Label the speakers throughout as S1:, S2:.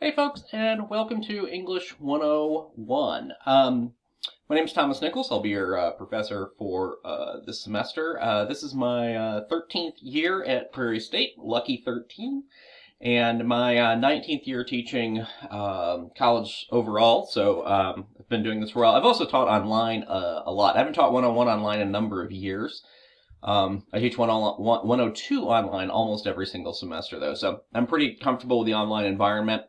S1: Hey folks, and welcome to English 101. My name is Thomas Nichols. I'll be your professor for this semester. This is my 13th year at Prairie State, lucky 13, and my 19th year teaching college overall. So I've been doing this for a while. I've also taught online a lot. I haven't taught 101 online in a number of years. I teach 102 online almost every single semester, though, so I'm pretty comfortable with the online environment.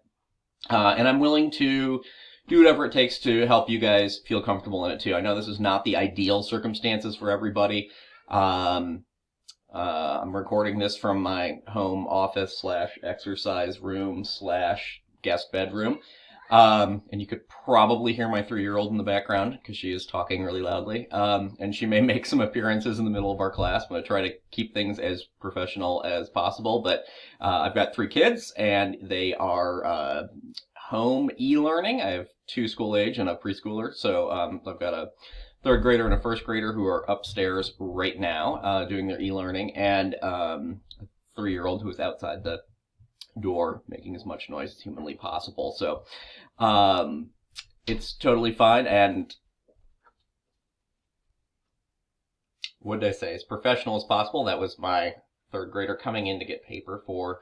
S1: And I'm willing to do whatever it takes to help you guys feel comfortable in it too. I know this is not the ideal circumstances for everybody. Um, I'm recording this from my home office slash exercise room slash guest bedroom. And you could probably hear my 3-year-old in the background because she is talking really loudly. And she may make some appearances in the middle of our class. I'm going to try to keep things as professional as possible. But I've got 3 kids, and they are home e-learning. I have 2 school age and a preschooler. So I've got a 3rd grader and a 1st grader who are upstairs right now doing their e-learning, and a 3-year-old who is outside the door making as much noise as humanly possible. So it's totally fine. And what did I say? As professional as possible. That was my 3rd grader coming in to get paper for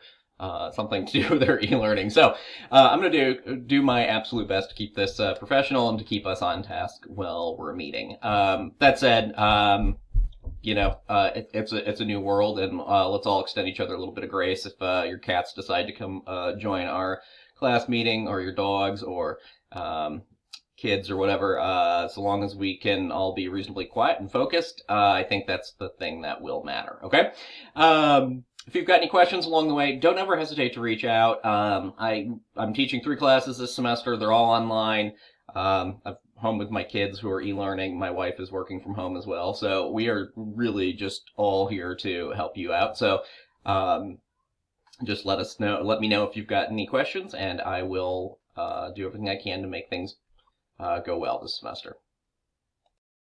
S1: something to do with their e-learning. So I'm going to do my absolute best to keep this professional and to keep us on task while we're meeting. That said, it's a new world, and let's all extend each other a little bit of grace if your cats decide to come join our class meeting, or your dogs, or kids, or whatever. So long as we can all be reasonably quiet and focused, I think that's the thing that will matter. Okay. If you've got any questions along the way, don't ever hesitate to reach out. I'm teaching 3 classes this semester. They're all online. I'm home with my kids who are e-learning. My wife is working from home as well. So we are really just all here to help you out. So just let me know if you've got any questions, and I will do everything I can to make things go well this semester.